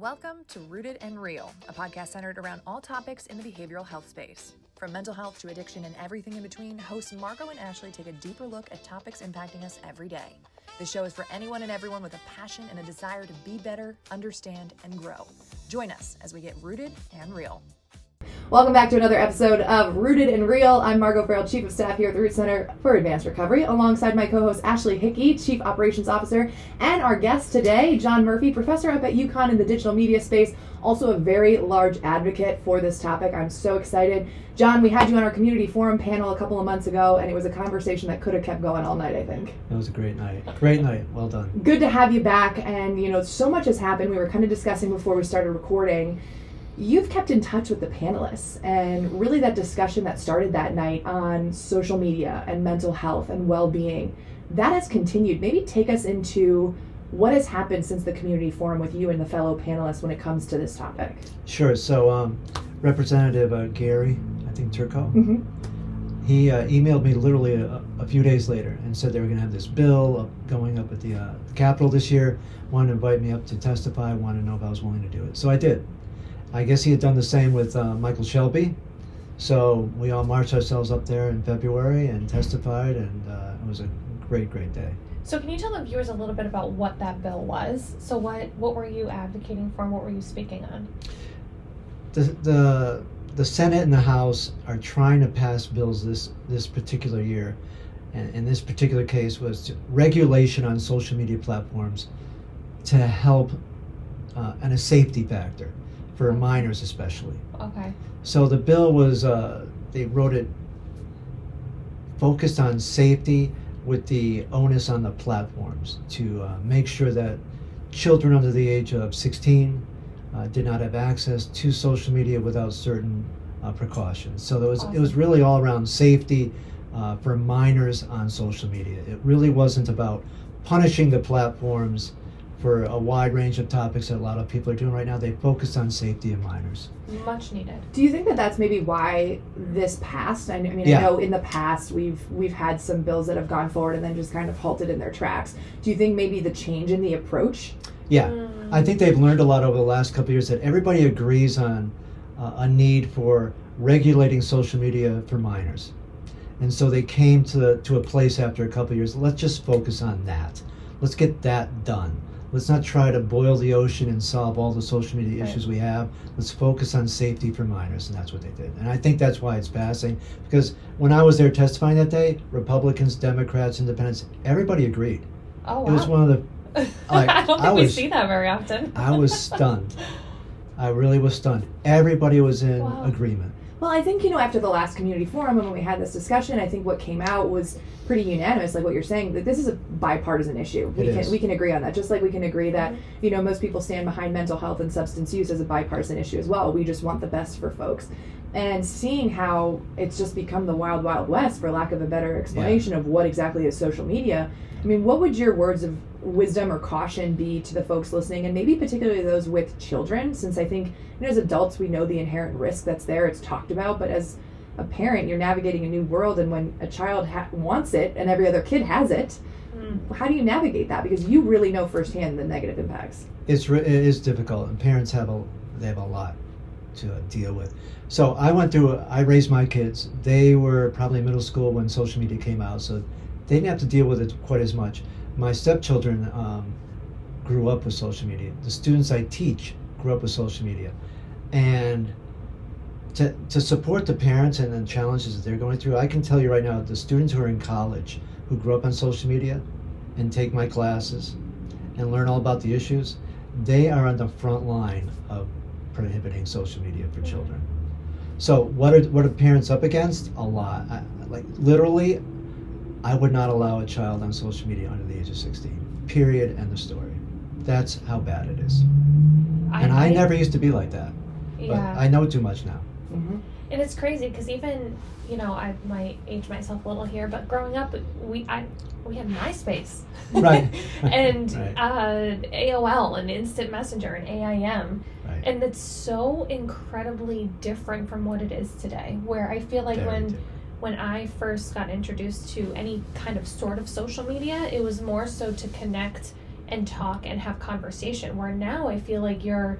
Welcome to Rooted and Real, a podcast centered around all topics in the behavioral health space. From mental health to addiction and everything in between, hosts Margo and Ashley take a deeper look at topics impacting us every day. The show is for anyone and everyone with a passion and a desire to be better, understand, and grow. Join us as we get rooted and real. Welcome back to another episode of Rooted and Real. I'm Margo Farrell, Chief of Staff here at the Root Center for Advanced Recovery, alongside my co-host Ashley Hickey, Chief Operations Officer, and our guest today, John Murphy, Professor up at UCONN in the digital media space, also a very large advocate for this topic. I'm so excited. John, we had you on our community forum panel a couple of months ago, and it was a conversation that could have kept going all night, I think. It was a great night. Great night. Well done. Good to have you back, and so much has happened. We were kind of discussing before we started recording. You've kept in touch with the panelists, and really that discussion that started that night on social media and mental health and well-being, that has continued. Maybe take us into what has happened since the community forum with you and the fellow panelists when it comes to this topic. Sure. So Representative Gary, I think Turco, he emailed me literally a few days later and said they were going to have this bill going up at the Capitol this year, wanted to invite me up to testify, wanted to know if I was willing to do it. So I did. I guess he had done the same with Michael Shelby. So we all marched ourselves up there in February and testified, and it was a great, great day. So can you tell the viewers a little bit about what that bill was? So what were you advocating for and what were you speaking on? The Senate and the House are trying to pass bills this particular year, and in this particular case was regulation on social media platforms to help and a safety factor for minors especially. Okay. So the bill was, they wrote it focused on safety with the onus on the platforms to make sure that children under the age of 16 did not have access to social media without certain precautions. So there was, It was really all around safety for minors on social media. It really wasn't about punishing the platforms for a wide range of topics that a lot of people are doing right now. They focused on safety of minors. Much needed. Do you think that that's maybe why this passed? I mean, yeah. I know in the past we've had some bills that have gone forward and then just kind of halted in their tracks. Do you think maybe the change in the approach? Yeah, I think they've learned a lot over the last couple of years that everybody agrees on a need for regulating social media for minors. And so they came to a place after a couple of years, let's just focus on that. Let's get that done. Let's not try to boil the ocean and solve all the social media issues we have. Let's focus on safety for minors, and that's what they did. And I think that's why it's passing, because when I was there testifying that day, Republicans, Democrats, Independents, everybody agreed. Oh, wow. It was one of the... I don't think we see that very often. I was stunned. I really was stunned. Everybody was in agreement. Well, I think, after the last community forum and when we had this discussion, I think what came out was pretty unanimous, like what you're saying, that this is a bipartisan issue. We can agree on that, just like we can agree that, most people stand behind mental health and substance use as a bipartisan issue as well. We just want the best for folks. And seeing how it's just become the wild, wild west, for lack of a better explanation of what exactly is social media, I mean, what would your words of wisdom or caution be to the folks listening, and maybe particularly those with children, since I think as adults we know the inherent risk that's there, it's talked about, but as a parent you're navigating a new world, and when a child wants it and every other kid has it, how do you navigate that? Because you really know firsthand the negative impacts. It is difficult, and parents have a lot to deal with. So I raised my kids. They were probably middle school when social media came out, so they didn't have to deal with it quite as much. My stepchildren grew up with social media. The students I teach grew up with social media. And to support the parents and the challenges that they're going through, I can tell you right now, the students who are in college who grew up on social media and take my classes and learn all about the issues, they are on the front line of prohibiting social media for children. So what are parents up against? A lot. Literally, I would not allow a child on social media under the age of 16. Period. End of story. That's how bad it is. I never used to be like that. Yeah. But I know too much now. Mm-hmm. And it's crazy because even, I might age myself a little here, but growing up, we had MySpace. Right. And right. AOL and Instant Messenger and AIM. Right. And it's so incredibly different from what it is today, where I feel like when I first got introduced to any kind of sort of social media, it was more so to connect and talk and have conversation, where now I feel like your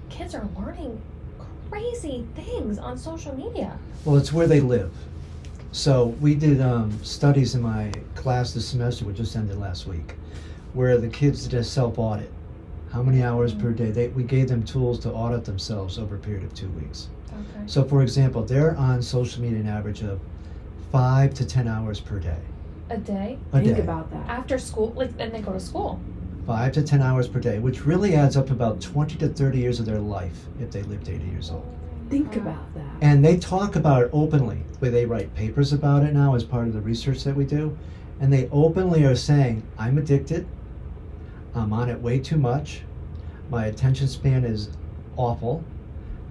kids are learning crazy things on social media. Well, it's where they live. So we did studies in my class this semester, which just ended last week, where the kids did a self-audit. How many hours per day? We gave them tools to audit themselves over a period of 2 weeks. Okay. So for example, they're on social media an average of 5 to 10 hours per day. A day? Think about that. After school, like, and they go to school. 5 to 10 hours per day, which really adds up to about 20 to 30 years of their life if they lived 80 years old. Think about that. And they talk about it openly. Where they write papers about it now as part of the research that we do. And they openly are saying, I'm addicted. I'm on it way too much. My attention span is awful.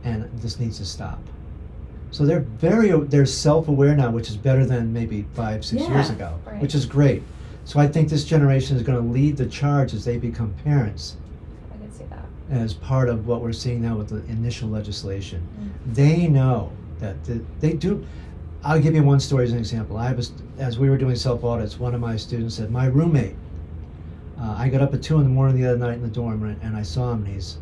And this needs to stop. So they're self-aware now, which is better than maybe 5-6 years ago, right. which is great. So I think this generation is going to lead the charge as they become parents. I can see that. As part of what we're seeing now with the initial legislation. They know that they do. I'll give you one story as an example. As we were doing self-audits, one of my students said, my roommate, I got up at 2 in the morning the other night in the dorm, and I saw him, and he's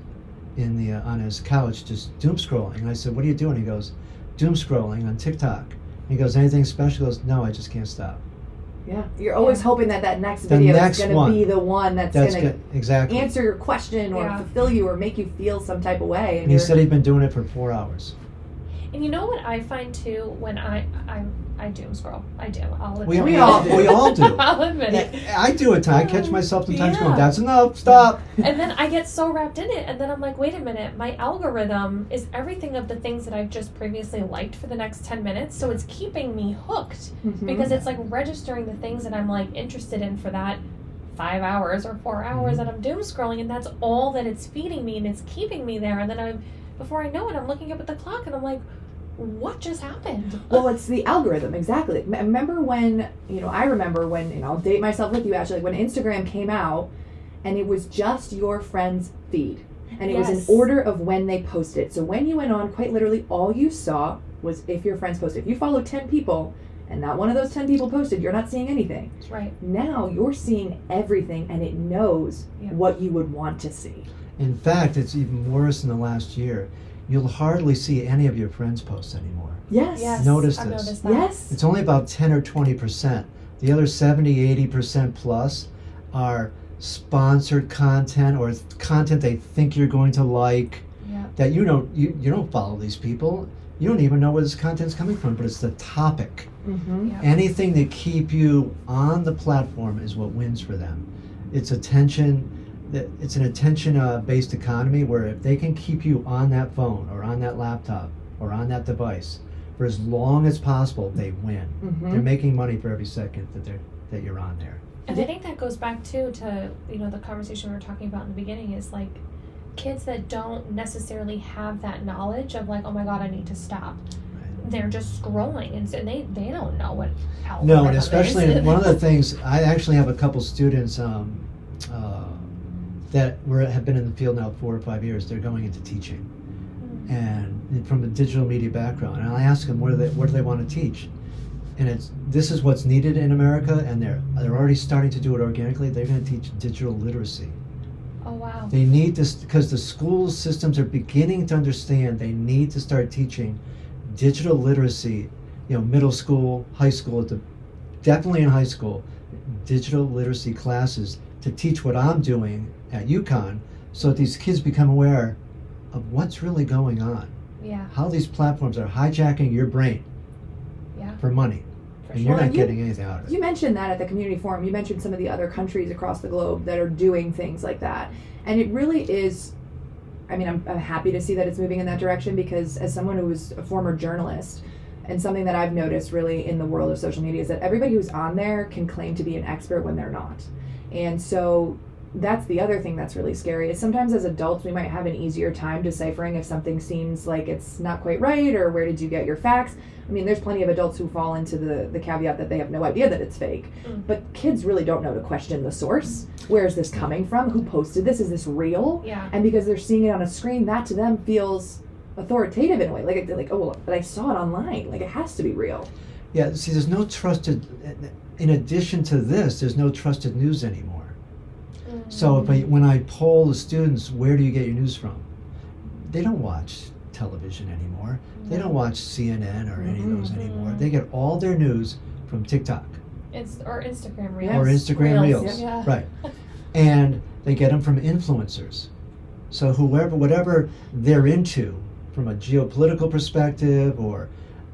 on his couch just doom scrolling. And I said, what are you doing? He goes, doom scrolling on TikTok. He goes, anything special? He goes, no, I just can't stop. Yeah, you're always hoping that next video is going to be the one that's going to exactly answer your question or fulfill you or make you feel some type of way. And he said he'd been doing it for 4 hours. And you know what I find too, when I doom scroll. I do. I'll admit We all do. I'll admit it. I do it. I catch myself sometimes Yeah. going, that's enough, stop. And then I get so wrapped in it, and then I'm like, wait a minute, my algorithm is everything of the things that I've just previously liked for the next 10 minutes, so it's keeping me hooked because it's like registering the things that I'm like interested in for that 5 hours or 4 hours that I'm doom scrolling, and that's all that it's feeding me, and it's keeping me there. And then before I know it, I'm looking up at the clock, and I'm like, what just happened? Well, it's the algorithm, exactly. I remember when, I'll date myself with you, actually, when Instagram came out and it was just your friend's feed. And it was in order of when they posted. So when you went on, quite literally, all you saw was if your friends posted. If you follow 10 people and not one of those 10 people posted, you're not seeing anything. That's right. Now you're seeing everything and it knows what you would want to see. In fact, it's even worse in the last year. You'll hardly see any of your friends post anymore. Yes. Notice I've this. noticed that. Yes. It's only about 10 or 20%. The other 70-80% plus are sponsored content or content they think you're going to like. Yeah. That you don't follow these people. You don't even know where this content's coming from, but it's the topic. Mm-hmm. Yep. Anything that keep you on the platform is what wins for them. It's attention. It's an attention-based economy where if they can keep you on that phone or on that laptop or on that device for as long as possible, they win. Mm-hmm. They're making money for every second that you're on there. And I think that goes back too to the conversation we were talking about in the beginning is like kids that don't necessarily have that knowledge of like, oh my God, I need to stop. Right. They're just scrolling and so they don't know what algorithm No, and especially is. one of the things, I actually have a couple students that have been in the field now 4 or 5 years. They're going into teaching, and from a digital media background. And I ask them, what do they want to teach? And this is what's needed in America, and they're already starting to do it organically. They're going to teach digital literacy. Oh wow. They need this because the school systems are beginning to understand they need to start teaching digital literacy. Middle school, high school, definitely in high school, digital literacy classes to teach what I'm doing at UCONN, so that these kids become aware of what's really going on. Yeah. How these platforms are hijacking your brain for money. And you're not getting anything out of it. You mentioned that at the community forum. You mentioned some of the other countries across the globe that are doing things like that. And it really is, I'm happy to see that it's moving in that direction because as someone who was a former journalist, and something that I've noticed really in the world of social media is that everybody who's on there can claim to be an expert when they're not. And so that's the other thing that's really scary is sometimes as adults we might have an easier time deciphering if something seems like it's not quite right or where did you get your facts. There's plenty of adults who fall into the caveat that they have no idea that it's fake. But kids really don't know to question the source. Where is this coming from? Who posted this? Is this real? Yeah. And because they're seeing it on a screen, that to them feels authoritative in a way. Like, oh, well, but I saw it online. Like, it has to be real. Yeah, see, there's no trusted, in addition to this, there's no trusted news anymore. So when I poll the students, where do you get your news from? They don't watch television anymore. They don't watch CNN or any of those anymore. They get all their news from TikTok. Or Instagram Reels. Or Instagram Reels. Yeah. Right. And they get them from influencers. So whatever they're into, from a geopolitical perspective or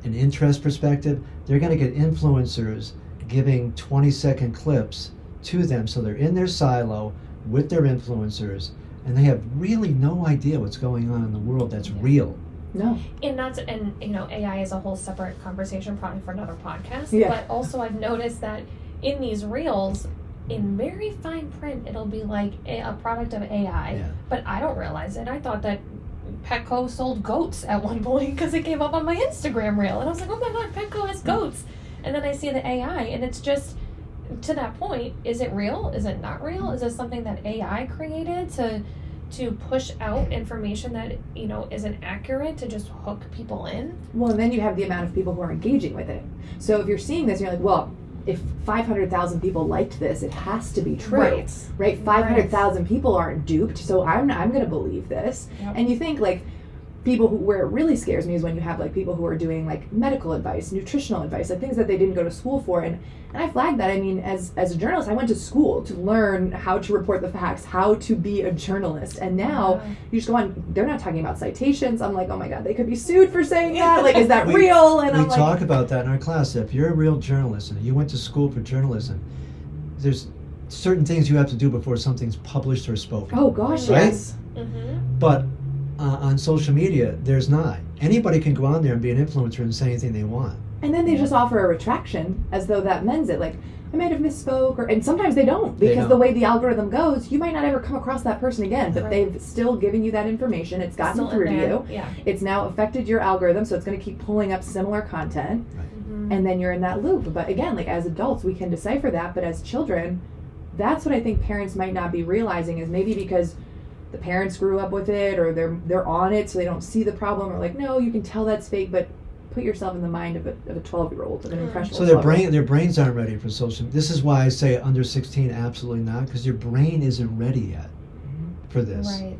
an interest perspective, they're going to get influencers giving 20-second clips to them, so they're in their silo with their influencers, and they have really no idea what's going on in the world that's real. No. And AI is a whole separate conversation, probably for another podcast. Yeah. But also, I've noticed that in these reels, in very fine print, it'll be like a product of AI. Yeah. But I don't realize it. I thought that Petco sold goats at one point because it came up on my Instagram reel, and I was like, oh my god, Petco has goats. And then I see the AI, and it's just, to that point, is it real? Is it not real? Is this something that AI created to push out information that isn't accurate, to just hook people in? Well, and then you have the amount of people who are engaging with it. So if you're seeing this, you're like, well, if 500,000 people liked this, it has to be true, right? 500,000 people aren't duped, so I'm going to believe this. Yep. And you think like people where it really scares me is when you have like people who are doing like medical advice, nutritional advice, like things that they didn't go to school for. And I flagged that. I mean, as a journalist, I went to school to learn how to report the facts, how to be a journalist. And now you just go on, they're not talking about citations. I'm like, oh my God, they could be sued for saying that. Like, is that real? And we talk about that in our class. If you're a real journalist and you went to school for journalism, there's certain things you have to do before something's published or spoken. Oh gosh, right? yes. Mm-hmm. But on social media, there's not. Anybody can go on there and be an influencer and say anything they want. And then they just offer a retraction as though that mends it. Like, I might have misspoke, and sometimes they don't, because the way the algorithm goes, you might not ever come across that person again, but they've still given you that information. It's gotten Still through to you. Yeah. It's now affected your algorithm, so it's going to keep pulling up similar content, and then you're in that loop. But again, like as adults, we can decipher that, but as children, that's what I think parents might not be realizing, is maybe because the parents grew up with it, or they're on it, so they don't see the problem, or like, no, you can tell that's fake, but put yourself in the mind of a 12-year-old, of an impressionable. So their brains aren't ready for social. This is why I say under 16, absolutely not, because your brain isn't ready yet for this. Right.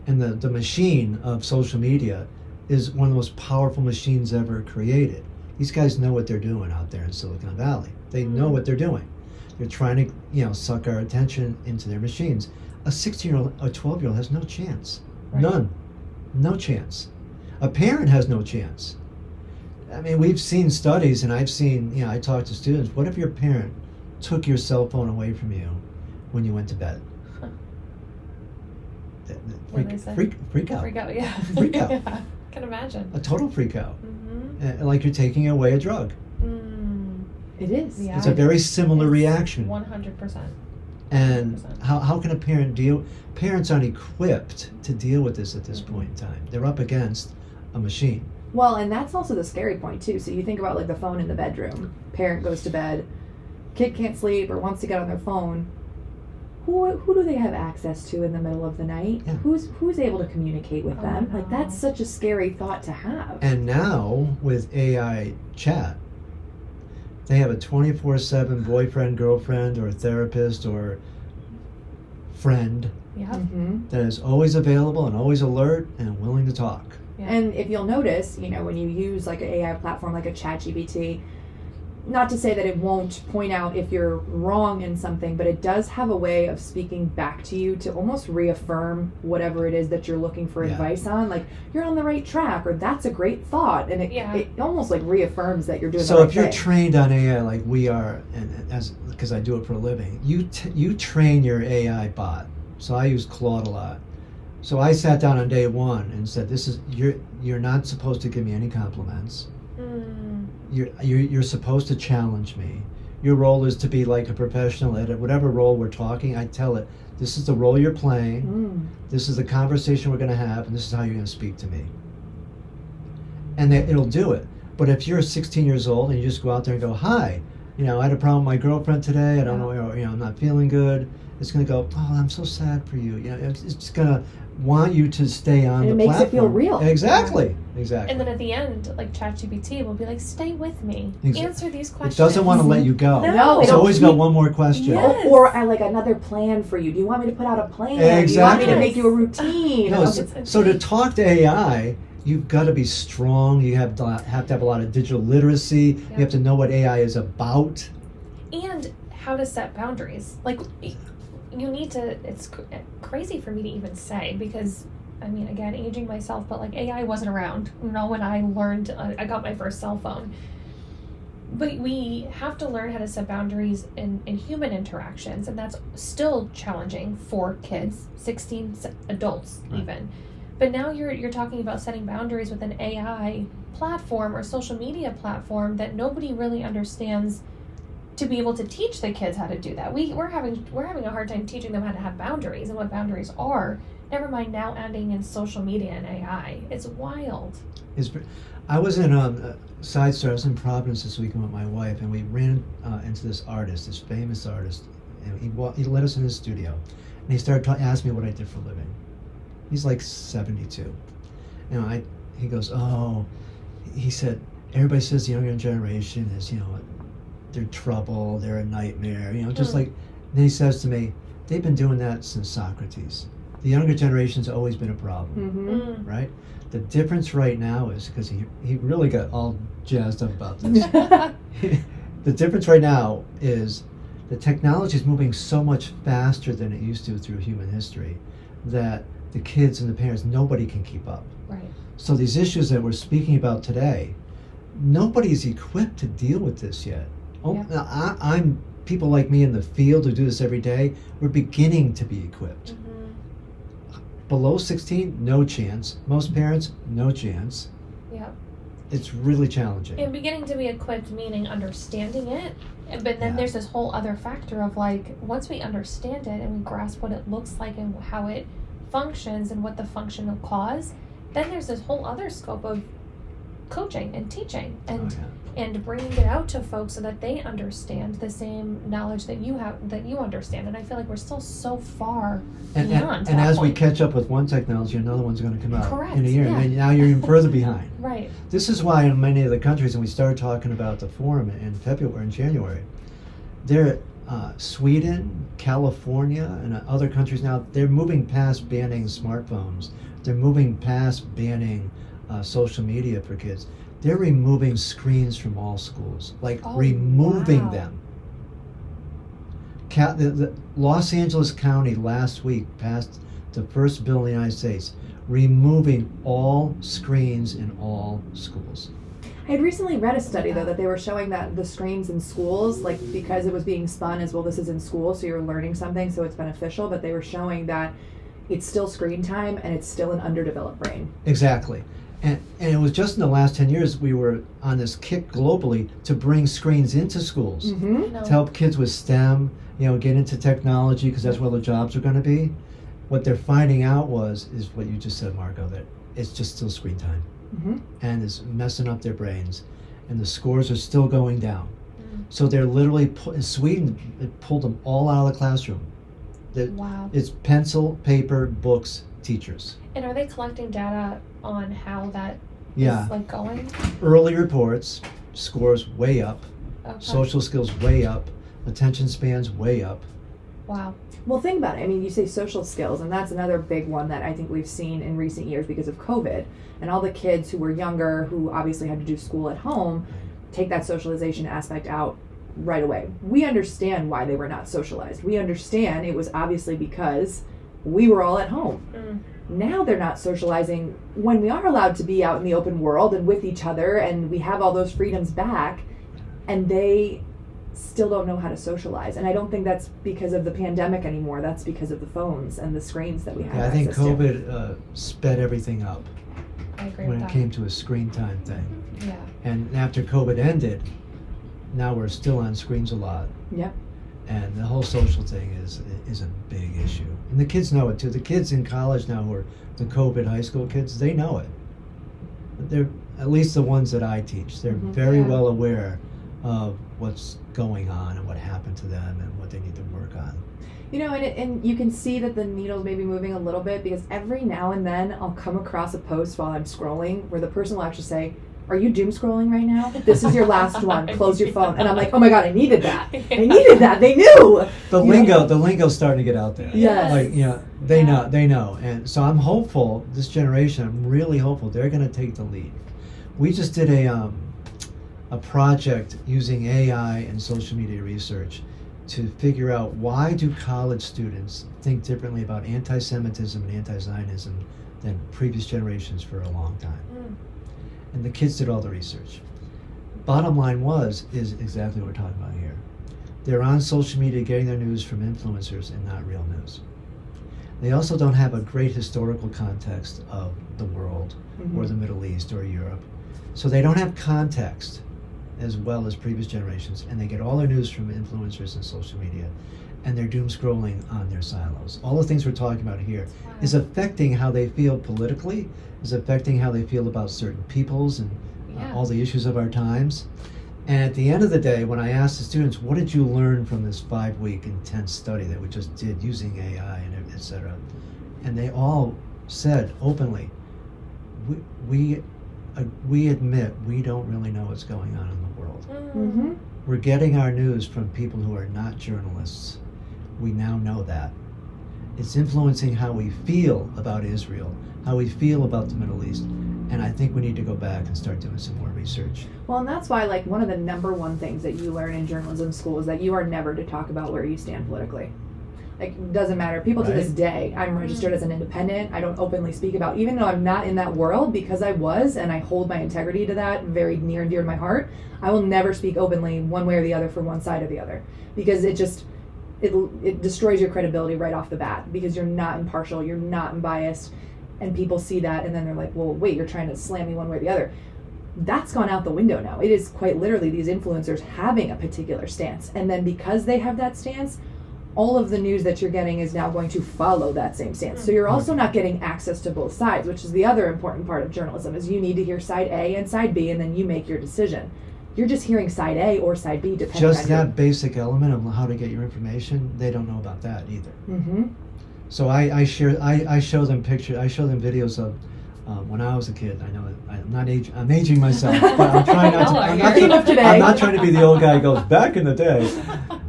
And the machine of social media is one of the most powerful machines ever created. These guys know what they're doing out there in Silicon Valley. They know what they're doing. They're trying to, suck our attention into their machines. A 16-year-old, a 12-year-old has no chance. Right. None. No chance. A parent has no chance. I mean, we've seen studies, and I've seen, I talk to students, what if your parent took your cell phone away from you when you went to bed? Huh. Freak out. Freak out, yeah. Freak out. Yeah, I can imagine. A total freak out. Mm-hmm. Like you're taking away a drug. It is. Yeah. It's a very similar reaction. 100%. And how can a parent deal? Parents aren't equipped to deal with this at this point in time. They're up against a machine. Well, and that's also the scary point too. So you think about like the phone in the bedroom. Parent goes to bed, kid can't sleep or wants to get on their phone. Who do they have access to in the middle of the night? Yeah. Who's able to communicate with them? No. Like that's such a scary thought to have. And now with AI chat, they have a 24/7 boyfriend, girlfriend, or therapist or friend Yeah. Mm-hmm. that is always available and always alert and willing to talk. Yeah. And if you'll notice, when you use like an AI platform like a ChatGPT, not to say that it won't point out if you're wrong in something, but it does have a way of speaking back to you to almost reaffirm whatever it is that you're looking for advice on. Like, you're on the right track, or that's a great thought. And it almost like reaffirms that you're doing the right thing. So if you're trained on AI like we are, and because I do it for a living, you train your AI bot. So I use Claude a lot. So I sat down on day one and said, you're not supposed to give me any compliments. You're supposed to challenge me. Your role is to be like a professional at whatever role we're talking. I tell it, this is the role you're playing, this is the conversation we're going to have, and this is how you're going to speak to me. And it'll do it. But if you're 16 years old and you just go out there and go, hi, I had a problem with my girlfriend today, I don't know, I'm not feeling good, it's going to go, oh, I'm so sad for you. It's just going to want you to stay on And the it makes platform. it feel real. Exactly. And then at the end, like ChatGPT will be like, "Stay with me, answer these questions." It doesn't want to let you go. No, It's it'll always got one more question. Yes. Or I like another plan for you. Do you want me to put out a plan? Exactly. Do you want me to make you a routine? No, so to talk to AI, you've got to be strong. You have to have a lot of digital literacy. Yeah. You have to know what AI is about. And how to set boundaries. Like, you need to, it's crazy for me to even say, because I mean, again, aging myself, but like AI wasn't around, when I learned, I got my first cell phone. But we have to learn how to set boundaries in human interactions, and that's still challenging for kids, 16 adults even. But now you're talking about setting boundaries with an AI platform or social media platform that nobody really understands to be able to teach the kids how to do that. We're having a hard time teaching them how to have boundaries and what boundaries are. Never mind now adding in social media and AI. It's wild. I was in Side Star. I was in Providence this weekend with my wife, and we ran into this artist, this famous artist. And he let us in his studio, and he started asking me what I did for a living. He's like 72. He goes, oh, he said, everybody says the younger generation is, they're trouble, they're a nightmare, just like. And then he says to me, they've been doing that since Socrates. The younger generation's always been a problem, right? The difference right now is, because he really got all jazzed up about this. The difference right now is the technology is moving so much faster than it used to through human history that the kids and the parents, nobody can keep up. Right. So these issues that we're speaking about today, nobody's equipped to deal with this yet. Now, I'm people like me in the field who do this every day, we're beginning to be equipped. Below 16, no chance. Most parents, no chance. Yeah. It's really challenging. And beginning to be equipped, meaning understanding it. But then there's this whole other factor of like, once we understand it and we grasp what it looks like and how it functions and what the function will cause, then there's this whole other scope of coaching and teaching and bringing it out to folks so that they understand the same knowledge that you have, that you understand. And I feel like we're still so far beyond and that as we point. catch up with one technology, another one's going to come out Correct, in a year. yeah. And then now you're even further behind. Right. This is why in many of the countries, and we started talking about the forum in January, Sweden, California, and other countries now, they're moving past banning smartphones. They're moving past banning social media for kids. They're removing screens from all schools, removing them. The Los Angeles County last week passed the first bill in the United States removing all screens in all schools. I had recently read a study, though, that they were showing that the screens in schools, like, because it was being spun as, well, this is in school, so you're learning something, so it's beneficial, but they were showing that it's still screen time and it's still an underdeveloped brain. Exactly. And it was just in the last 10 years we were on this kick globally to bring screens into schools to help kids with STEM, get into technology, because that's where the jobs are going to be. What they're finding out is what you just said, Marco, that it's just still screen time. And it's messing up their brains, and the scores are still going down. So they're literally in Sweden, it pulled them all out of the classroom. Wow. It's pencil, paper, books, teachers. And are they collecting data on how that Yeah. is like going? Early reports, scores way up, Okay. social skills way up, attention spans way up. Wow. Well, think about it. I mean, you say social skills, and that's another big one that I think we've seen in recent years because of COVID. And all the kids who were younger, who obviously had to do school at home, take that socialization aspect out right away. We understand why they were not socialized. We understand it was obviously because we were all at home. Now they're not socializing when we are allowed to be out in the open world and with each other, and we have all those freedoms back, and they still don't know how to socialize. And I don't think that's because of the pandemic anymore. That's because of the phones and the screens that we have. Yeah, I think access to. COVID sped everything up I agree when with it that. came to a screen time thing. Yeah. And after COVID ended, now we're still on screens a lot. Yep. And the whole social thing is a big issue. And the kids know it too. The kids in college now who are the COVID high school kids, they know it. They're, at least the ones that I teach, they're very well aware of what's going on and what happened to them and what they need to work on. You know, and you can see that the needle's maybe moving a little bit, because every now and then I'll come across a post while I'm scrolling where the person will actually say, "Are you doom scrolling right now? This is your last one. Close your phone." And I'm like, "Oh my God, I needed that. I needed that. They knew." The lingo's starting to get out there. Yes. Like, they know. And so I'm hopeful, this generation, I'm really hopeful they're going to take the lead. We just did a project using AI and social media research to figure out, why do college students think differently about anti-Semitism and anti-Zionism than previous generations for a long time. And the kids did all the research. Bottom line is exactly what we're talking about here. They're on social media getting their news from influencers and not real news. They also don't have a great historical context of the world or the Middle East or Europe. So they don't have context as well as previous generations, and they get all their news from influencers and social media, and they're doom scrolling on their silos. All the things we're talking about here is affecting how they feel politically, is affecting how they feel about certain peoples and all the issues of our times. And at the end of the day, when I asked the students, what did you learn from this 5-week intense study that we just did using AI and et cetera, and they all said openly, we admit we don't really know what's going on in the world. We're getting our news from people who are not journalists. We now know that. It's influencing how we feel about Israel, how we feel about the Middle East, and I think we need to go back and start doing some more research. Well, and that's why, like, one of the number one things that you learn in journalism school is that you are never to talk about where you stand politically. Like, it doesn't matter. People to this day, I'm registered as an independent. I don't openly speak about, even though I'm not in that world, because I was, and I hold my integrity to that very near and dear to my heart, I will never speak openly one way or the other for one side or the other. Because it destroys your credibility right off the bat, because you're not impartial, you're not unbiased, and people see that, and then they're like, well, wait, you're trying to slam me one way or the other. That's gone out the window now. It is quite literally these influencers having a particular stance, and then because they have that stance, all of the news that you're getting is now going to follow that same stance. So you're also not getting access to both sides, which is the other important part of journalism, is you need to hear side A and side B, and then you make your decision. You're just hearing side A or side B, depending just on that basic element of how to get your information. They don't know about that either. So I show them videos of when I was a kid. I know I'm aging myself, but I'm trying not to. I'm not trying to be the old guy who goes back in the day.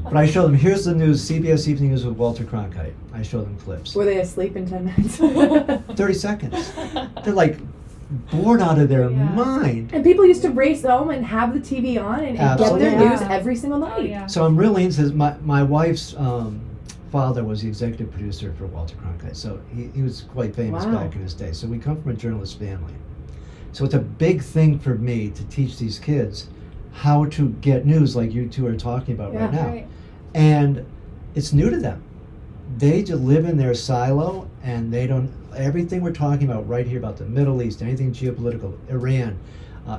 But I show them, here's the news, CBS Evening News with Walter Cronkite. I show them clips. Were they asleep in 10 minutes? 30 seconds. They're like bored out of their mind. And people used to race home and have the TV on and get their news every single night. So I'm really into this. My wife's father was the executive producer for Walter Cronkite. So he was quite famous back in his day. So we come from a journalist family. So it's a big thing for me to teach these kids how to get news like you two are talking about right now. And it's new to them. They just live in their silo, and they don't, everything we're talking about right here about the Middle East, anything geopolitical, Iran,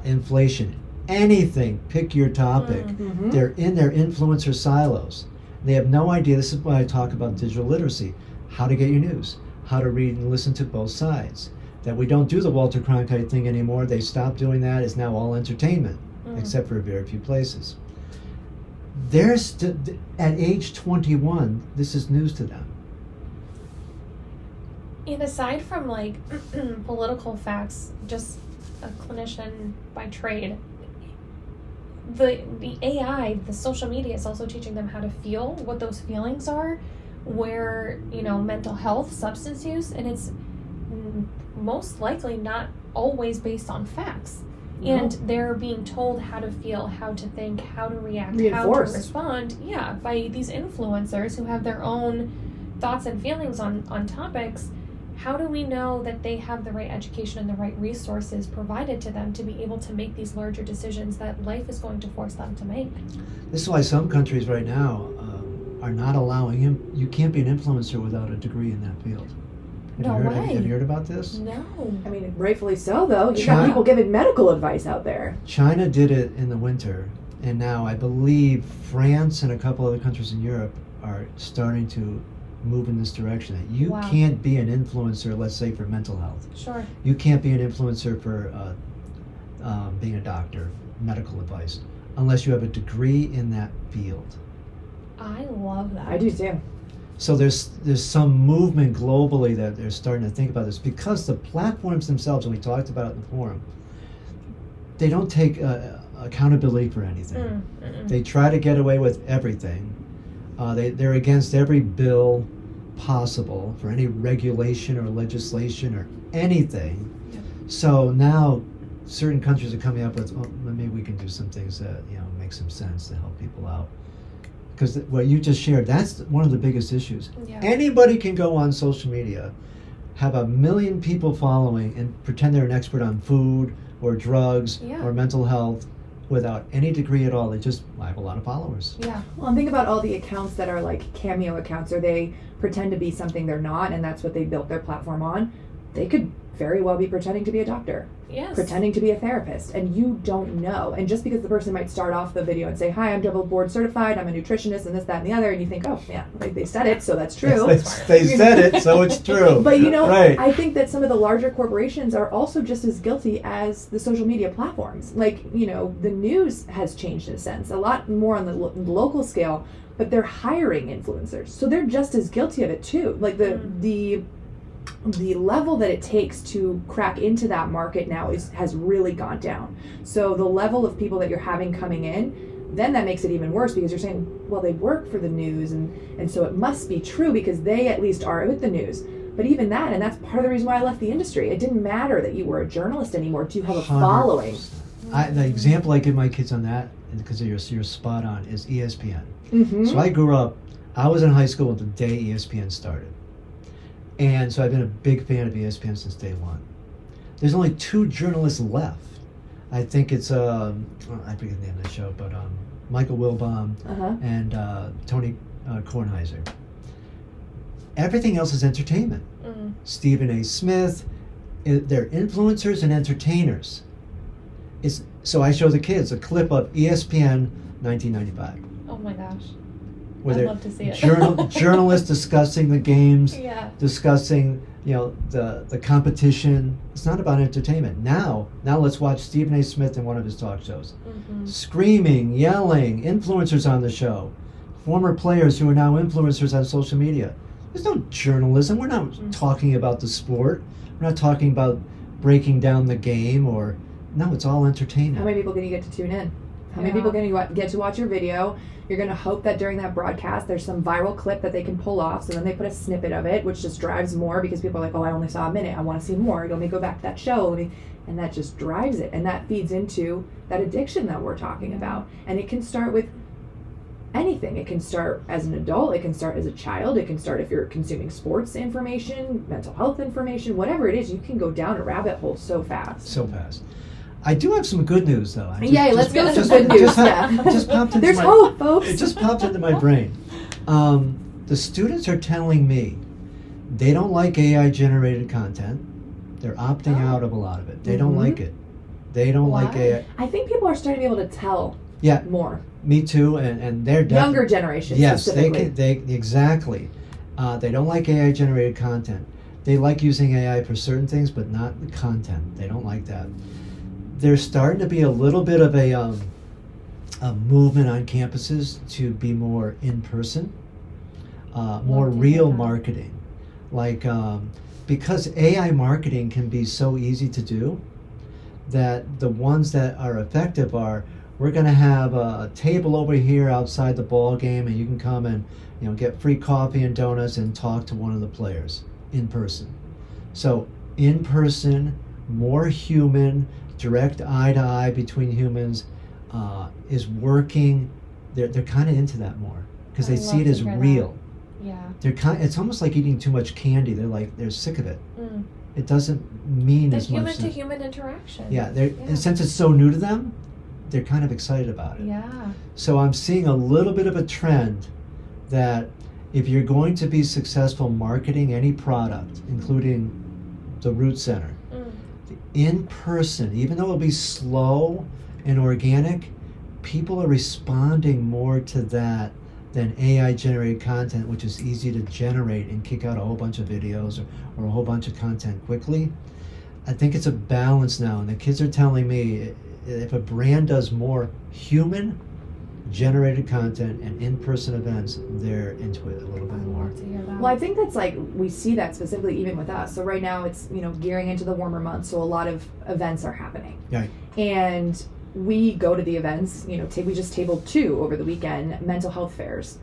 inflation, anything, pick your topic. They're in their influencer silos. They have no idea. This is why I talk about digital literacy, how to get your news, how to read and listen to both sides. That we don't do the Walter Cronkite thing anymore. They stopped doing that. It's now all entertainment, except for very few places. At age 21, this is news to them. And aside from like political facts, just a clinician by trade, the AI, the social media is also teaching them how to feel, what those feelings are, where, mental health, substance use, and it's most likely not always based on facts. And they're being told how to feel, how to think, how to react, how to respond, by these influencers who have their own thoughts and feelings on topics. How do we know that they have the right education and the right resources provided to them to be able to make these larger decisions that life is going to force them to make? This is why some countries right now are not allowing him. You can't be an influencer without a degree in that field. Have you heard about this? No. I mean, rightfully so, though. You got people giving medical advice out there. China did it in the winter, and now I believe France and a couple other countries in Europe are starting to move in this direction. That you can't be an influencer, let's say, for mental health. Sure. You can't be an influencer for being a doctor, medical advice. unless you have a degree in that field. I love that. I do too. So there's some movement globally that they're starting to think about this, because the platforms themselves, and we talked about it in the forum, they don't take accountability for anything. They try to get away with everything. They're against every bill possible for any regulation or legislation or anything. Yep. So now certain countries are coming up with, oh, maybe we can do some things that make some sense to help people out. Because what you just shared, that's one of the biggest issues. Yeah. Anybody can go on social media, have 1 million people following, and pretend they're an expert on food or drugs or mental health without any degree at all. I have a lot of followers. Yeah. Well, and think about all the accounts that are like cameo accounts, or they pretend to be something they're not, and that's what they built their platform on. They could very well be pretending to be a doctor. Yes. Pretending to be a therapist, and you don't know. And just because the person might start off the video and say, "Hi, I'm double board certified, I'm a nutritionist," and this, that, and the other, and you think, "Oh, yeah, like they said it, so that's true." They said it, so it's true. But right. I think that some of the larger corporations are also just as guilty as the social media platforms. Like, the news has changed in a sense, a lot more on the local scale, but they're hiring influencers, so they're just as guilty of it too. Like the level that it takes to crack into that market now has really gone down. So the level of people that you're having coming in, then that makes it even worse, because you're saying, well, they work for the news, and so it must be true because they at least are with the news. But even that, and that's part of the reason why I left the industry, it didn't matter that you were a journalist anymore. Do you have a following? 100%. The example I give my kids on that, because you're spot on, is ESPN. Mm-hmm. So I was in high school the day ESPN started. And so I've been a big fan of ESPN since day one. There's only 2 journalists left. I think it's, I forget the name of the show, but Michael Wilbon and Tony Kornheiser. Everything else is entertainment. Stephen A. Smith, they're influencers and entertainers. So I show the kids a clip of ESPN 1995. Oh my gosh. Where I'd love to see it. Journalists discussing the games, discussing the competition. It's not about entertainment. Now let's watch Stephen A. Smith in one of his talk shows. Screaming, yelling, influencers on the show. Former players who are now influencers on social media. There's no journalism. We're not talking about the sport. We're not talking about breaking down the game no, it's all entertainment. How many people can you get to tune in? How many people can you get to watch your video? You're going to hope that during that broadcast there's some viral clip that they can pull off, so then they put a snippet of it, which just drives more, because people are like, oh, I only saw a minute, I want to see more, let me go back to that show, and that just drives it, and that feeds into that addiction that we're talking about. And it can start with anything. It can start as an adult, it can start as a child, it can start if you're consuming sports information, mental health information, whatever it is. You can go down a rabbit hole so fast. I do have some good news, though. Let's go to some good news. Just popped into There's hope, folks. It just popped into my brain. The students are telling me they don't like AI-generated content. They're opting out of a lot of it. They don't like it. They don't like AI. I think people are starting to be able to tell more. Me too, and they're younger generations. Yes, specifically. they exactly. They don't like AI-generated content. They like using AI for certain things, but not the content. They don't like that. There's starting to be a little bit of a movement on campuses to be more in person, more real marketing. Like, because AI marketing can be so easy to do, that the ones that are effective are, we're going to have a table over here outside the ball game, and you can come and get free coffee and donuts and talk to one of the players in person. So in person, more human, direct eye to eye between humans is working. They're kind of into that more because they see it as real. Yeah. It's almost like eating too much candy. They're sick of it. It doesn't mean as much. The human-to-human interaction. Yeah, and since it's so new to them, they're kind of excited about it. Yeah. So I'm seeing a little bit of a trend that if you're going to be successful marketing any product, including the Root Center, in person, even though it'll be slow and organic, people are responding more to that than AI-generated content, which is easy to generate and kick out a whole bunch of videos or a whole bunch of content quickly. I think it's a balance now, and the kids are telling me if a brand does more human generated content and in-person events, they're into it a little bit more. Well, I think that's like, we see that specifically even with us. So right now it's, gearing into the warmer months, so a lot of events are happening. Right. And we go to the events, we just tabled 2 over the weekend, mental health fairs.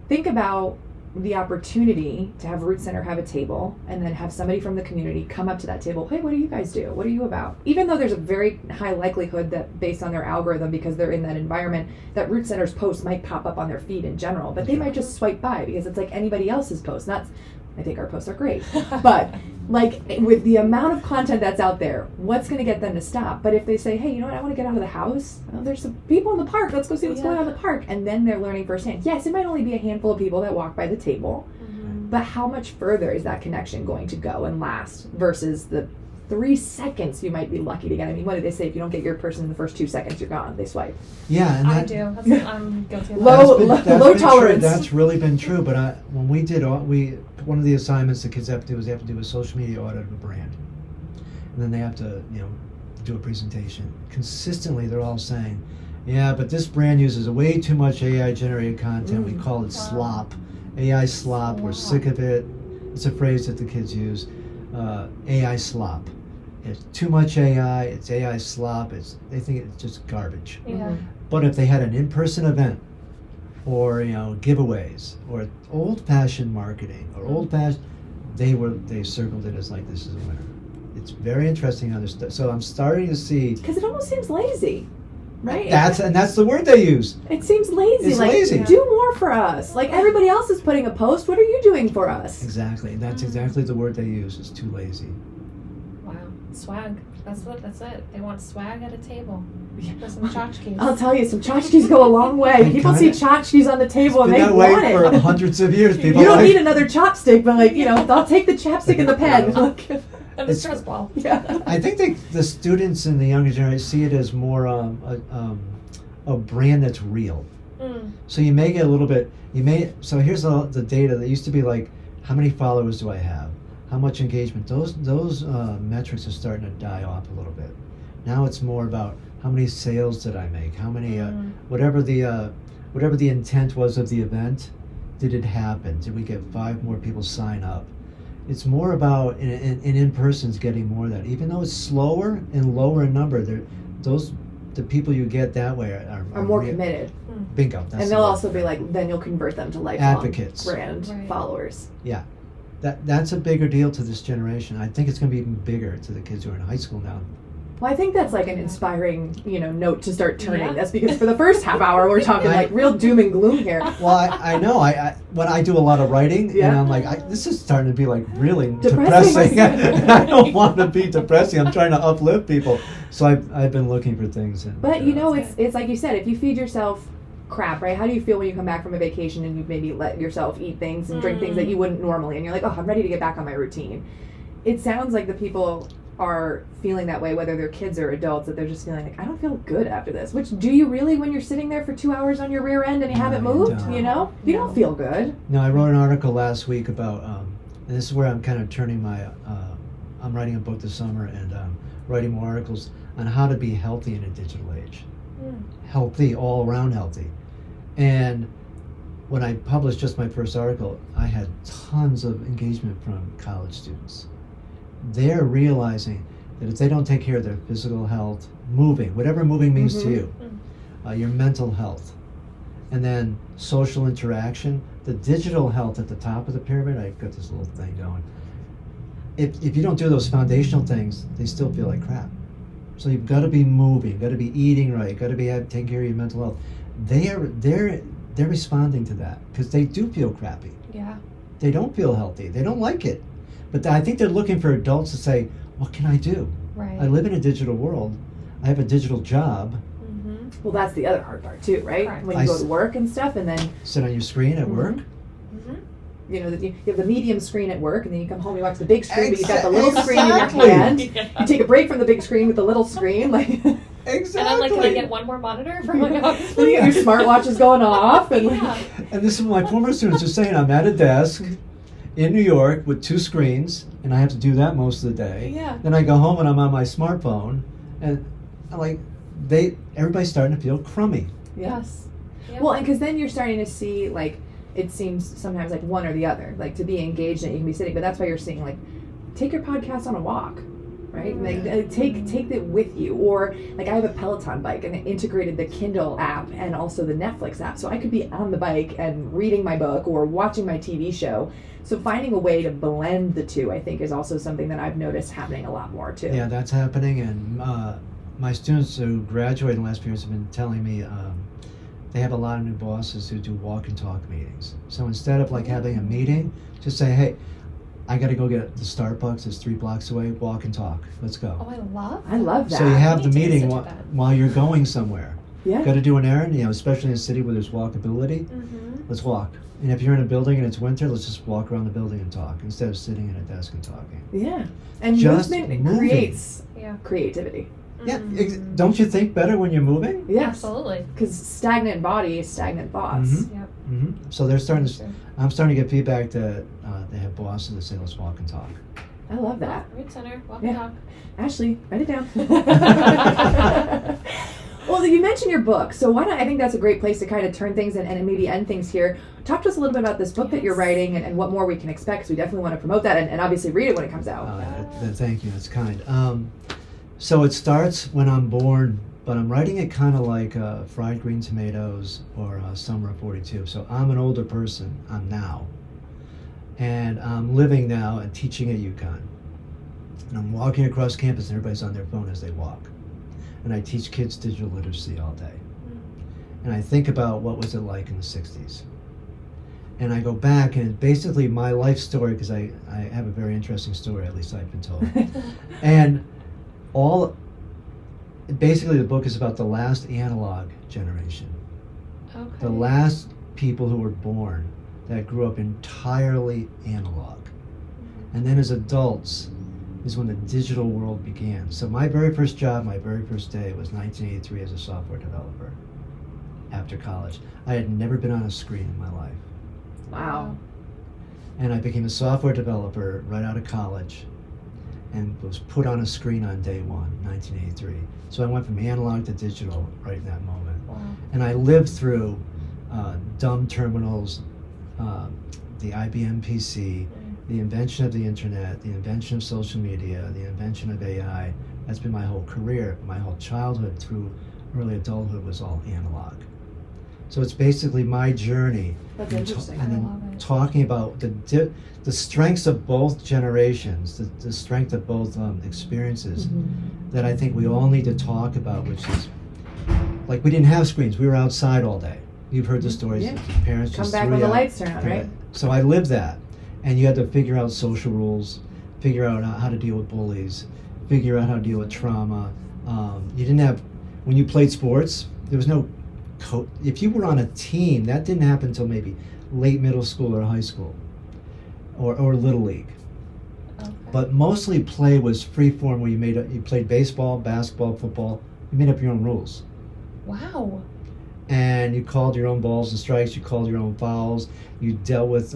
Think about the opportunity to have Root Center have a table and then have somebody from the community come up to that table. Hey, what do you guys do? What are you about? Even though there's a very high likelihood that based on their algorithm, because they're in that environment, that Root Center's posts might pop up on their feed in general, but they might just swipe by because it's like anybody else's post. I think our posts are great, but like with the amount of content that's out there, what's going to get them to stop? But if they say, hey, you know what, I want to get out of the house. Oh, there's some people in the park. Let's go see what's going on in the park. And then they're learning firsthand. Yes, it might only be a handful of people that walk by the table, but how much further is that connection going to go and last versus the 3 seconds you might be lucky to get? I mean, what do they say? If you don't get your person in the first 2 seconds, you're gone. They swipe. Yeah, and I do. I'm guilty of that. Low tolerance. That's really been true. But when we did one of the assignments the kids have to do is they have to do a social media audit of a brand, and then they have to do a presentation. Consistently, they're all saying, "Yeah, but this brand uses way too much AI generated content. We call it slop, AI slop. We're sick of it." It's a phrase that the kids use. AI slop. It's too much AI. It's AI slop. They think it's just garbage. Yeah. But if they had an in-person event, or giveaways, or old-fashioned marketing, or old-fashioned, they circled it as like, this is a winner. It's very interesting how this. So I'm starting to see, because it almost seems lazy, right? That's the word they use. It seems lazy. It's like, lazy. Do more for us. Like everybody else is putting a post. What are you doing for us? Exactly. That's exactly the word they use. It's too lazy. Wow. Swag. That's it. They want swag at a table. With some tchotchkes. I'll tell you, some tchotchkes go a long way. People see tchotchkes on the table and they Been that want way it. for hundreds of years. People You don't need another chopstick, but they'll take the chapstick and the pen. And the stress ball. Yeah. I think the students in the younger generation see it as more a brand that's real. So you may get a little bit. So here's the data that used to be like, how many followers do I have? How much engagement? Those metrics are starting to die off a little bit. Now it's more about how many sales did I make? How many whatever the intent was of the event, did it happen? Did we get 5 more people sign up? It's more about in-persons getting more of that. Even though it's slower and lower in number, the people you get that way are more committed. Bingo. And they'll also be like, then you'll convert them to lifelong advocates, brand followers. Yeah. That's a bigger deal to this generation. I think it's going to be even bigger to the kids who are in high school now. Well, I think that's like an inspiring, note to start turning. That's because for the first half hour, we're talking like real doom and gloom here. Well, I know. When I do a lot of writing, and I'm like, this is starting to be like really depressing. I don't want to be depressing. I'm trying to uplift people. So I've been looking for things. But it's like you said, if you feed yourself crap, right? How do you feel when you come back from a vacation and you've maybe let yourself eat things and drink things that you wouldn't normally, and you're like, oh, I'm ready to get back on my routine? It sounds like the people are feeling that way, whether they're kids or adults, that they're just feeling like, I don't feel good after this. Which, do you really when you're sitting there for 2 hours on your rear end and you haven't moved? You don't feel good. No, I wrote an article last week about, and this is where I'm kind of turning my, I'm writing a book this summer and writing more articles on how to be healthy in a digital age. Healthy, all around healthy. And when I published just my first article, I had tons of engagement from college students. They're realizing that if they don't take care of their physical health, moving, whatever moving means to you, your mental health, and then social interaction, the digital health at the top of the pyramid, I've got this little thing going. If you don't do those foundational things, they still feel like crap. So you've got to be moving, got to be eating right, got to be taking care of your mental health. They're responding to that because they do feel crappy. Yeah. They don't feel healthy. They don't like it. But I think they're looking for adults to say, what can I do? Right. I live in a digital world. I have a digital job. Well, that's the other hard part too, right? Correct. When you go to work and stuff, and then sit on your screen at work. You have the medium screen at work, and then you come home, you watch the big screen, but you've got the little screen in your hand. You take a break from the big screen with the little screen, like. Exactly. And I'm like, can I get one more monitor for my office? Then you got your smartwatch is going off, and And this is what my former students are saying. I'm at a desk in New York with 2 screens, and I have to do that most of the day. Yeah. Then I go home and I'm on my smartphone, and I'm like, everybody's starting to feel crummy. Yes. Yep. Well, and because then you're starting to see, like, it seems sometimes like one or the other, like to be engaged in it, you can be sitting, but that's why you're seeing, like, take your podcast on a walk, right? Like, take it with you. Or, like, I have a Peloton bike, and it integrated the Kindle app and also the Netflix app, so I could be on the bike and reading my book or watching my TV show. So finding a way to blend the two, I think, is also something that I've noticed happening a lot more too. Yeah, that's happening, and my students who graduated in the last few years have been telling me they have a lot of new bosses who do walk and talk meetings. So instead of like having a meeting, just say, hey, I got to go get the Starbucks. It's 3 blocks away. Walk and talk. Let's go. Oh, I love that. So you have the I need to meeting listen to that. while you're going somewhere. Yeah. Got to do an errand, especially in a city where there's walkability. Let's walk. And if you're in a building and it's winter, let's just walk around the building and talk instead of sitting at a desk and talking. Yeah. And Just movement moving. creates creativity. Yeah, don't you think better when you're moving? Yes. Absolutely. Because stagnant body is stagnant thoughts. Mhm. Yep. So they're starting That's to. true. I'm starting to get feedback that they have bosses that say, let's walk and talk. I love that. Read center. Walk Yeah. and talk. Ashley, write it down. Well, you mentioned your book, so why not? I think that's a great place to kind of turn things and maybe end things here. Talk to us a little bit about this book that you're writing and what more we can expect, because we definitely want to promote that and obviously read it when it comes out. Thank you, that's kind. So it starts when I'm born, but I'm writing it kind of like Fried Green Tomatoes or Summer of 42. So I'm an older person, I'm now. And I'm living now and teaching at UCONN. And I'm walking across campus and everybody's on their phone as they walk. And I teach kids digital literacy all day. And I think about what was it like in the 60s. And I go back, and basically my life story, because I have a very interesting story, at least I've been told. And basically the book is about the last analog generation. Okay. The last people who were born that grew up entirely analog. And then as adults is when the digital world began. So my very first job, my very first day was 1983 as a software developer after college. I had never been on a screen in my life. Wow. And I became a software developer right out of college and was put on a screen on day one, 1983. So I went from analog to digital right in that moment. Wow. And I lived through dumb terminals, the IBM PC, the invention of the internet, the invention of social media, the invention of AI. That's been my whole career. My whole childhood through early adulthood was all analog. So it's basically my journey. That's interesting. And I love then it. talking about the strengths of both generations, the strength of both experiences that I think we all need to talk about, which is, like, we didn't have screens. We were outside all day. You've heard the stories. Yeah. Parents Come just back threw when you the out. lights turn on, right? So I lived that. And you had to figure out social rules, figure out how to deal with bullies, figure out how to deal with trauma. You didn't have, when you played sports, there was no if you were on a team, that didn't happen until maybe late middle school or high school or little league. Okay. But mostly play was free form, where you played baseball, basketball, football. You made up your own rules. Wow. And you called your own balls and strikes, you called your own fouls, you dealt with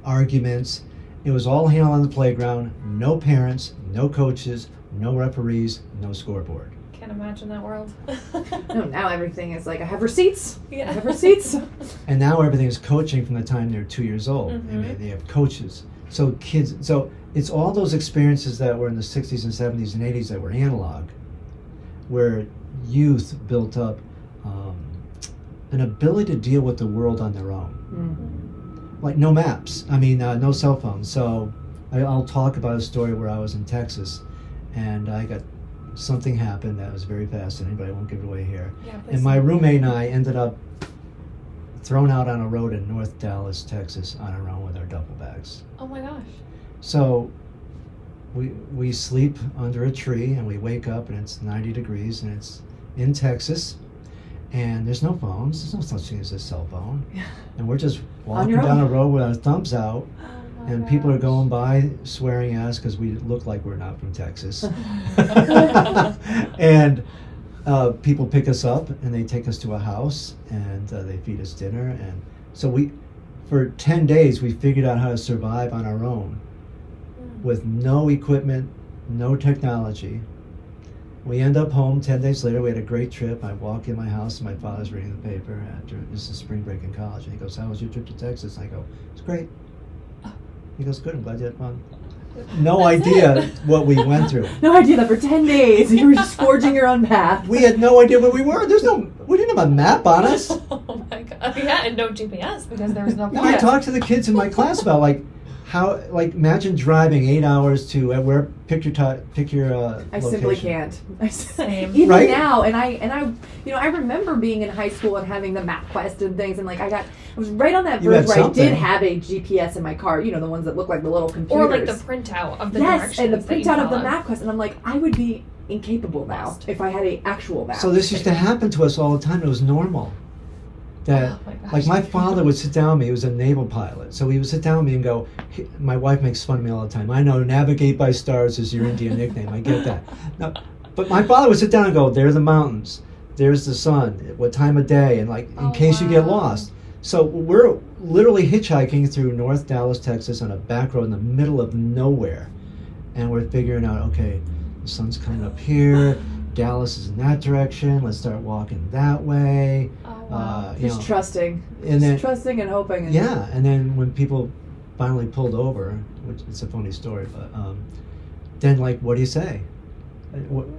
arguments. It was all handled on the playground. No parents, no coaches, no referees, no scoreboard. Can't imagine that world. No, now everything is like, I have receipts. Yeah. I have receipts. And now everything is coaching from the time they're 2 years old. They have coaches. So it's all those experiences that were in the 60s and 70s and 80s that were analog, where youth built up an ability to deal with the world on their own. Like no maps, no cell phones. So I'll talk about a story where I was in Texas and something happened that was very fascinating, but I won't give it away here. Yeah, And my roommate and I ended up thrown out on a road in North Dallas, Texas, on our own with our duffel bags. Oh my gosh. So we sleep under a tree and we wake up and it's 90 degrees and it's in Texas and there's no phones. There's no such thing as a cell phone. Yeah. And we're just walking your down own. a road with our thumbs out. Oh my And people are gosh. going by swearing at us because we look like we're not from Texas. And people pick us up and they take us to a house and they feed us dinner. And so for 10 days, we figured out how to survive on our own with no equipment, no technology. We end up home 10 days later. We had a great trip. I walk in my house, and my father's reading the paper. This is spring break in college. And he goes, "How was your trip to Texas?" And I go, "It's great." He goes, "Good, I'm glad you had fun." No idea what we went through. No idea that for 10 days you were just forging your own path. We had no idea where we were. We didn't have a map on us. Oh my god! Yeah, and no GPS because there was no. I talked to the kids in my class about imagine driving 8 hours to where pick your I simply location. can't. Same. Even Right? now, and I remember being in high school and having the map quest and things, and I was right on that You verge had where I did something. have a GPS in my car. You know, the ones that look like the little computers. Or like the printout of the yes, directions. and the that you printout of the followed. map quest, and I'm like, I would be incapable now Lost. if I had a actual map. So this used to happen to us all the time. It was normal. That Oh my gosh. like my father would sit down with me. He was a naval pilot, so he would sit down with me and go. My wife makes fun of me all the time. I know navigate by stars is your Indian nickname. I get that. No, but my father would sit down and go, "There's the mountains. There's the sun. What time of day?" And in case you get wow. lost. So we're literally hitchhiking through North Dallas, Texas, on a back road in the middle of nowhere, and we're figuring out, okay, the sun's coming up here. Dallas is in that direction. Let's start walking that way. Oh, wow. Just trusting. And then, Trusting and hoping. And yeah, and then when people finally pulled over, which it's a funny story, but then what do you say?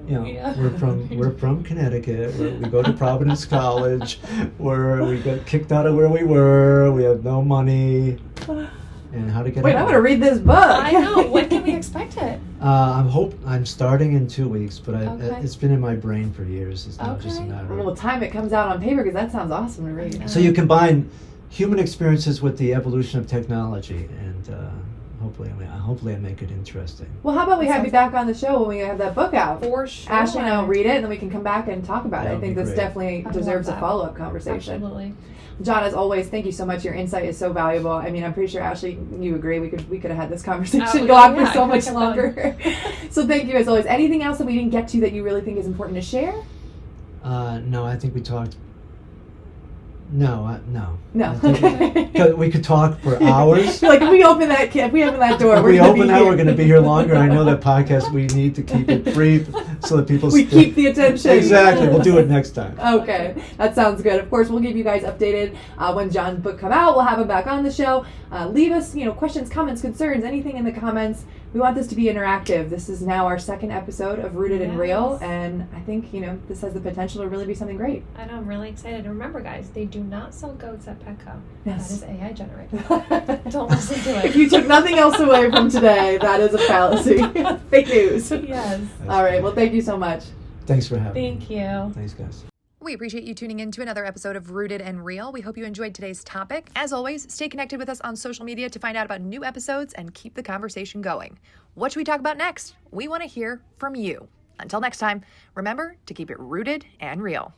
Yeah. We're from Connecticut. We go to Providence College. We got kicked out of where we were. We have no money. And how to get Wait, out. I'm going to read this book. I know. When can we expect it? I'm starting in 2 weeks, but Okay. it's been in my brain for years. It's not just a Okay. matter of. Well, time it comes out on paper because that sounds awesome to read. So you combine human experiences with the evolution of technology, and hopefully I make it interesting. Well, how about we have you back on the show when we have that book out? For sure. Ashley and I'll read it, and then we can come back and talk about it. That I would think be this great. definitely I deserves love a that. follow-up conversation. Absolutely. John, as always, thank you so much. Your insight is so valuable. I mean, I'm pretty sure, Ashley, you agree. We could have had this conversation go on for so much longer. So thank you, as always. Anything else that we didn't get to that you really think is important to share? No, I think we talked. No. No. I think 'cause we could talk for hours. Like, if we open that door, If we're we gonna open be that, here. we're going to be here longer. I know that podcast, we need to keep it brief so that people We keep the attention. Exactly. We'll do it next time. Okay, that sounds good. Of course, we'll keep you guys updated when John's book come out. We'll have him back on the show. Leave us, questions, comments, concerns, anything in the comments. We want this to be interactive. This is now our second episode of Rooted and Real, Yes. and I think this has the potential to really be something great. I know. I'm really excited. And remember, guys, they do not sell goats at Petco. Yes. That is AI generated. Don't listen to it. If you took nothing else away from today, that is a fallacy. Fake news. Yes. All right. Well, thank you so much. Thanks for having me. Thank you. Thanks, guys. We appreciate you tuning in to another episode of Rooted and Real. We hope you enjoyed today's topic. As always, stay connected with us on social media to find out about new episodes and keep the conversation going. What should we talk about next? We want to hear from you. Until next time, remember to keep it rooted and real.